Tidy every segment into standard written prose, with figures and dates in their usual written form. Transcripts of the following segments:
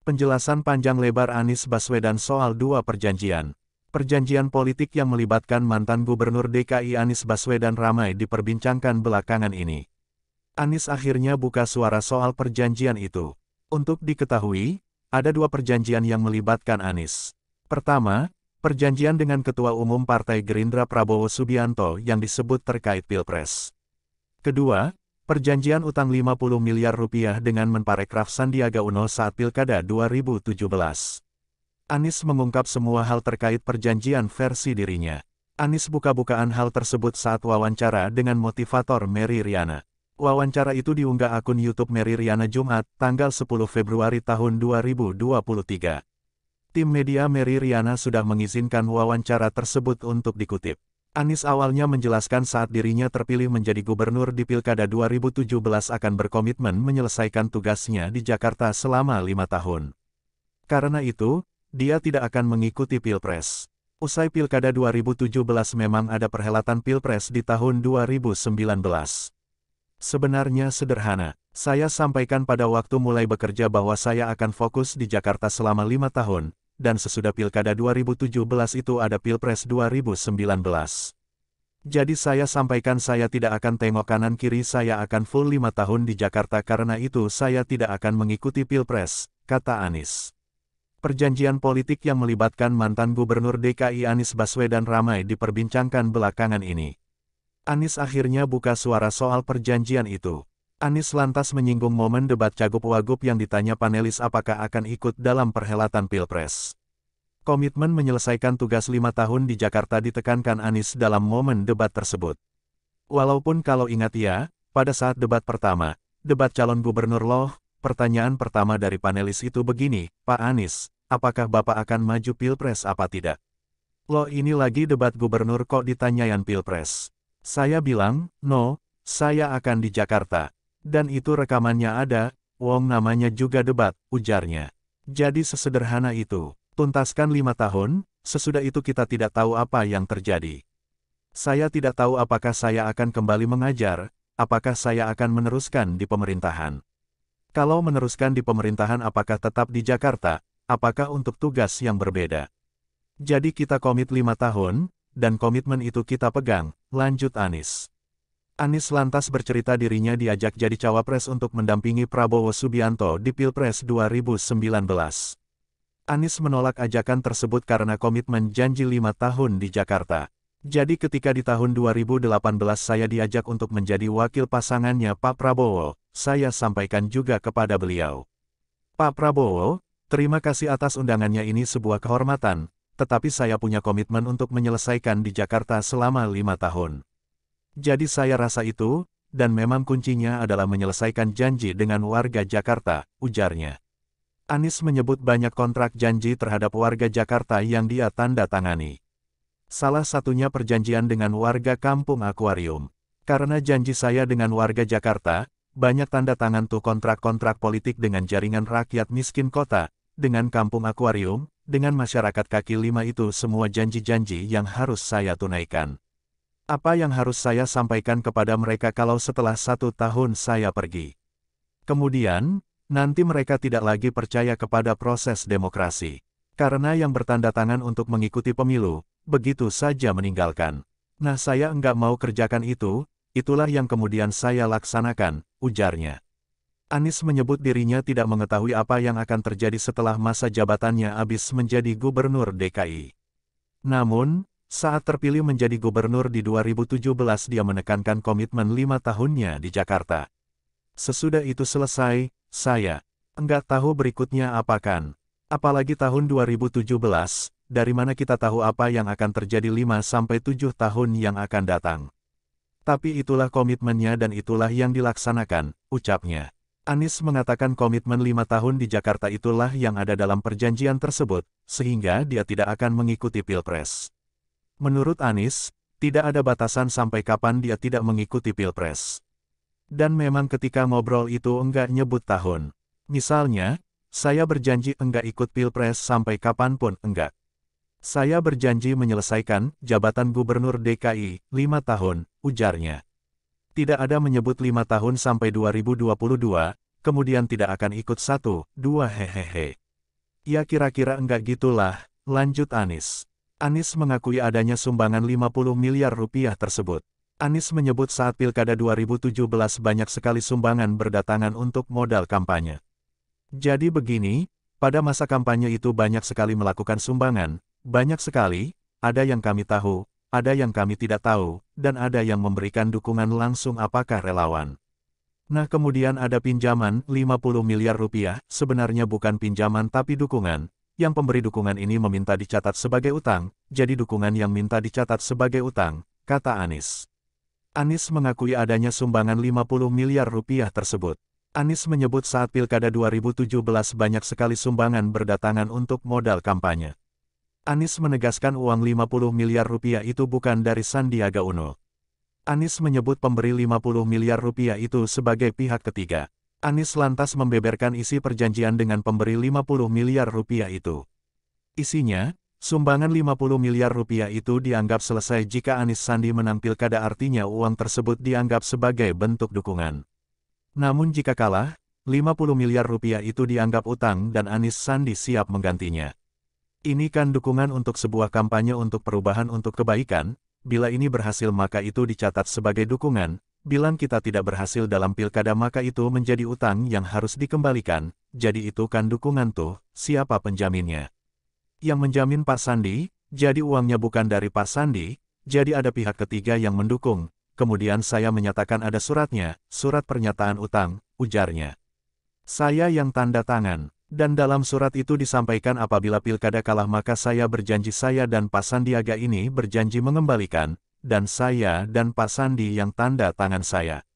Penjelasan panjang lebar Anies Baswedan soal dua perjanjian. Perjanjian politik yang melibatkan mantan Gubernur DKI Anies Baswedan ramai diperbincangkan belakangan ini. Anies akhirnya buka suara soal perjanjian itu. Untuk diketahui, ada dua perjanjian yang melibatkan Anies. Pertama, perjanjian dengan Ketua Umum Partai Gerindra Prabowo Subianto yang disebut terkait Pilpres. Kedua, perjanjian utang 50 miliar rupiah dengan Menparekraf Sandiaga Uno saat Pilkada 2017. Anies mengungkap semua hal terkait perjanjian versi dirinya. Anies buka-bukaan hal tersebut saat wawancara dengan motivator Mary Riana. Wawancara itu diunggah akun YouTube Mary Riana Jumat, tanggal 10 Februari tahun 2023. Tim media Mary Riana sudah mengizinkan wawancara tersebut untuk dikutip. Anies awalnya menjelaskan saat dirinya terpilih menjadi gubernur di Pilkada 2017 akan berkomitmen menyelesaikan tugasnya di Jakarta selama 5 tahun. Karena itu, dia tidak akan mengikuti Pilpres. Usai Pilkada 2017 memang ada perhelatan Pilpres di tahun 2019. Sebenarnya sederhana, saya sampaikan pada waktu mulai bekerja bahwa saya akan fokus di Jakarta selama 5 tahun, dan sesudah Pilkada 2017 itu ada Pilpres 2019. Jadi saya sampaikan saya tidak akan tengok kanan kiri, saya akan full 5 tahun di Jakarta karena itu saya tidak akan mengikuti Pilpres, kata Anies. Perjanjian politik yang melibatkan mantan Gubernur DKI Anies Baswedan ramai diperbincangkan belakangan ini. Anies akhirnya buka suara soal perjanjian itu. Anies lantas menyinggung momen debat Cagup-Wagub yang ditanya panelis apakah akan ikut dalam perhelatan Pilpres. Komitmen menyelesaikan tugas 5 tahun di Jakarta ditekankan Anies dalam momen debat tersebut. Walaupun kalau ingat ya, pada saat debat pertama, debat calon gubernur loh, pertanyaan pertama dari panelis itu begini, Pak Anies, apakah Bapak akan maju Pilpres apa tidak? Loh ini lagi debat gubernur kok ditanyain Pilpres. Saya bilang, no, saya akan di Jakarta. Dan itu rekamannya ada, wong namanya juga debat, ujarnya. Jadi sesederhana itu, tuntaskan 5 tahun, sesudah itu kita tidak tahu apa yang terjadi. Saya tidak tahu apakah saya akan kembali mengajar, apakah saya akan meneruskan di pemerintahan. Kalau meneruskan di pemerintahan apakah tetap di Jakarta, apakah untuk tugas yang berbeda. Jadi kita komit 5 tahun, dan komitmen itu kita pegang, lanjut Anies. Anies lantas bercerita dirinya diajak jadi cawapres untuk mendampingi Prabowo Subianto di Pilpres 2019. Anies menolak ajakan tersebut karena komitmen janji 5 tahun di Jakarta. Jadi ketika di tahun 2018 saya diajak untuk menjadi wakil pasangannya Pak Prabowo, saya sampaikan juga kepada beliau. Pak Prabowo, terima kasih atas undangannya, ini sebuah kehormatan, tetapi saya punya komitmen untuk menyelesaikan di Jakarta selama 5 tahun. Jadi saya rasa itu, dan memang kuncinya adalah menyelesaikan janji dengan warga Jakarta, ujarnya. Anies menyebut banyak kontrak janji terhadap warga Jakarta yang dia tanda tangani. Salah satunya perjanjian dengan warga Kampung Akuarium. Karena janji saya dengan warga Jakarta, banyak tanda tangan tuh kontrak-kontrak politik dengan jaringan rakyat miskin kota, dengan Kampung Akuarium, dengan masyarakat kaki lima, itu semua janji-janji yang harus saya tunaikan. Apa yang harus saya sampaikan kepada mereka kalau setelah 1 tahun saya pergi? Kemudian, nanti mereka tidak lagi percaya kepada proses demokrasi. Karena yang bertanda tangan untuk mengikuti pemilu, begitu saja meninggalkan. Nah saya enggak mau kerjakan itu, itulah yang kemudian saya laksanakan, ujarnya. Anies menyebut dirinya tidak mengetahui apa yang akan terjadi setelah masa jabatannya habis menjadi gubernur DKI. Namun, saat terpilih menjadi gubernur di 2017 dia menekankan komitmen 5 tahunnya di Jakarta. Sesudah itu selesai, saya enggak tahu berikutnya apakan. Apalagi tahun 2017, dari mana kita tahu apa yang akan terjadi 5-7 tahun yang akan datang. Tapi itulah komitmennya dan itulah yang dilaksanakan, ucapnya. Anies mengatakan komitmen 5 tahun di Jakarta itulah yang ada dalam perjanjian tersebut, sehingga dia tidak akan mengikuti Pilpres. Menurut Anies, tidak ada batasan sampai kapan dia tidak mengikuti Pilpres. Dan memang ketika ngobrol itu enggak nyebut tahun. Misalnya, saya berjanji enggak ikut Pilpres sampai kapanpun enggak. Saya berjanji menyelesaikan jabatan gubernur DKI 5 tahun, ujarnya. Tidak ada menyebut 5 tahun sampai 2022, kemudian tidak akan ikut 1, 2 hehehe. Ya kira-kira enggak gitulah, lanjut Anies. Anies mengakui adanya sumbangan 50 miliar rupiah tersebut. Anies menyebut saat Pilkada 2017 banyak sekali sumbangan berdatangan untuk modal kampanye. Jadi begini, pada masa kampanye itu banyak sekali melakukan sumbangan, banyak sekali, ada yang kami tahu, ada yang kami tidak tahu, dan ada yang memberikan dukungan langsung apakah relawan. Nah kemudian ada pinjaman 50 miliar rupiah, sebenarnya bukan pinjaman tapi dukungan, yang pemberi dukungan ini meminta dicatat sebagai utang, jadi dukungan yang minta dicatat sebagai utang, kata Anies. Anies mengakui adanya sumbangan 50 miliar rupiah tersebut. Anies menyebut saat Pilkada 2017 banyak sekali sumbangan berdatangan untuk modal kampanye. Anies menegaskan uang 50 miliar rupiah itu bukan dari Sandiaga Uno. Anies menyebut pemberi 50 miliar rupiah itu sebagai pihak ketiga. Anies lantas membeberkan isi perjanjian dengan pemberi 50 miliar rupiah itu. Isinya, sumbangan 50 miliar rupiah itu dianggap selesai jika Anies Sandi menang pilkada, artinya uang tersebut dianggap sebagai bentuk dukungan. Namun jika kalah, 50 miliar rupiah itu dianggap utang dan Anies Sandi siap menggantinya. Ini kan dukungan untuk sebuah kampanye untuk perubahan untuk kebaikan, bila ini berhasil maka itu dicatat sebagai dukungan, bila kita tidak berhasil dalam pilkada maka itu menjadi utang yang harus dikembalikan, jadi itu kan dukungan tuh, siapa penjaminnya? Yang menjamin Pak Sandi, jadi uangnya bukan dari Pak Sandi, jadi ada pihak ketiga yang mendukung. Kemudian saya menyatakan ada suratnya, surat pernyataan utang, ujarnya. Saya yang tanda tangan, dan dalam surat itu disampaikan apabila pilkada kalah maka saya berjanji saya dan Pak Sandiaga ini berjanji mengembalikan, dan saya dan Pak Sandi yang tanda tangan saya.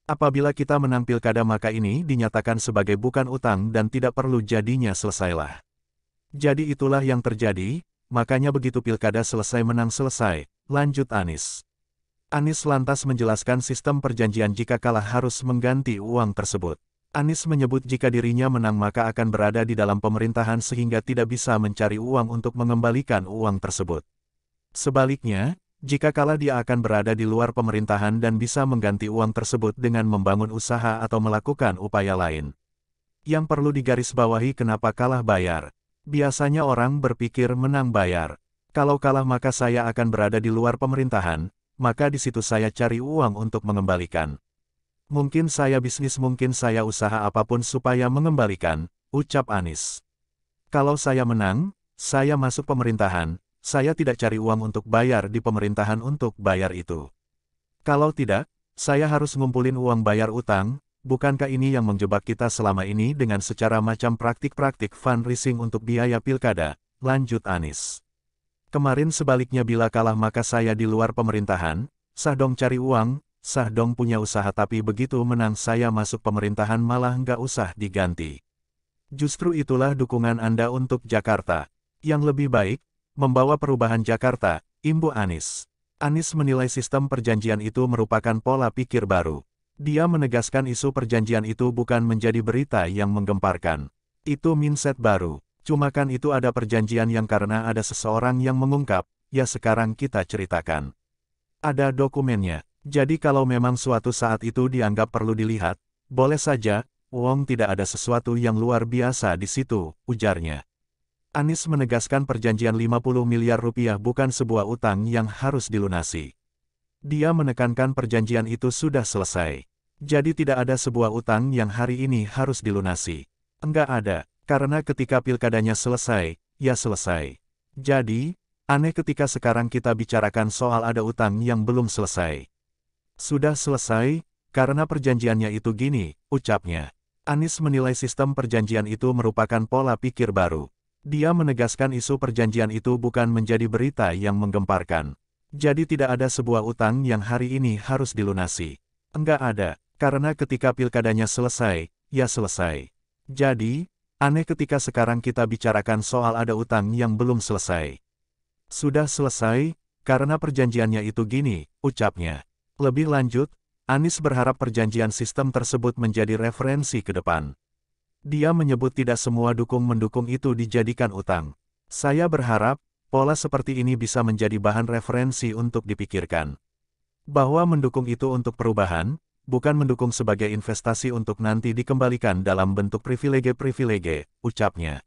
Apabila kita menang pilkada maka ini dinyatakan sebagai bukan utang dan tidak perlu jadinya selesailah. Jadi itulah yang terjadi, makanya begitu pilkada selesai menang selesai, lanjut Anies. Anies lantas menjelaskan sistem perjanjian jika kalah harus mengganti uang tersebut. Anies menyebut jika dirinya menang maka akan berada di dalam pemerintahan sehingga tidak bisa mencari uang untuk mengembalikan uang tersebut. Sebaliknya, jika kalah dia akan berada di luar pemerintahan dan bisa mengganti uang tersebut dengan membangun usaha atau melakukan upaya lain. Yang perlu digarisbawahi kenapa kalah bayar. Biasanya orang berpikir menang bayar. Kalau kalah maka saya akan berada di luar pemerintahan, maka di situ saya cari uang untuk mengembalikan. Mungkin saya bisnis, mungkin saya usaha apapun supaya mengembalikan, ucap Anies. Kalau saya menang, saya masuk pemerintahan, saya tidak cari uang untuk bayar di pemerintahan untuk bayar itu. Kalau tidak, saya harus ngumpulin uang bayar utang. Bukankah ini yang menjebak kita selama ini dengan secara macam praktik-praktik fundraising untuk biaya pilkada, lanjut Anies. Kemarin sebaliknya bila kalah maka saya di luar pemerintahan, sah dong cari uang, sah dong punya usaha, tapi begitu menang saya masuk pemerintahan malah nggak usah diganti. Justru itulah dukungan Anda untuk Jakarta. Yang lebih baik, membawa perubahan Jakarta, imbu Anies. Anies menilai sistem perjanjian itu merupakan pola pikir baru. Dia menegaskan isu perjanjian itu bukan menjadi berita yang menggemparkan. Itu mindset baru. Cuma kan itu ada perjanjian yang karena ada seseorang yang mengungkap, ya sekarang kita ceritakan. Ada dokumennya. Jadi kalau memang suatu saat itu dianggap perlu dilihat, boleh saja, wong tidak ada sesuatu yang luar biasa di situ, ujarnya. Anies menegaskan perjanjian 50 miliar rupiah bukan sebuah utang yang harus dilunasi. Dia menekankan perjanjian itu sudah selesai. Jadi tidak ada sebuah utang yang hari ini harus dilunasi. Enggak ada, karena ketika pilkadanya selesai, ya selesai. Jadi, aneh ketika sekarang kita bicarakan soal ada utang yang belum selesai. Sudah selesai, karena perjanjiannya itu gini, ucapnya. Anies menilai sistem perjanjian itu merupakan pola pikir baru. Dia menegaskan isu perjanjian itu bukan menjadi berita yang menggemparkan. Jadi tidak ada sebuah utang yang hari ini harus dilunasi. Enggak ada, karena ketika pilkadanya selesai, ya selesai. Jadi, aneh ketika sekarang kita bicarakan soal ada utang yang belum selesai. Sudah selesai, karena perjanjiannya itu gini, ucapnya. Lebih lanjut, Anies berharap perjanjian sistem tersebut menjadi referensi ke depan. Dia menyebut tidak semua dukung-mendukung itu dijadikan utang. Saya berharap, pola seperti ini bisa menjadi bahan referensi untuk dipikirkan. Bahwa mendukung itu untuk perubahan, bukan mendukung sebagai investasi untuk nanti dikembalikan dalam bentuk privilege-privilege, ucapnya.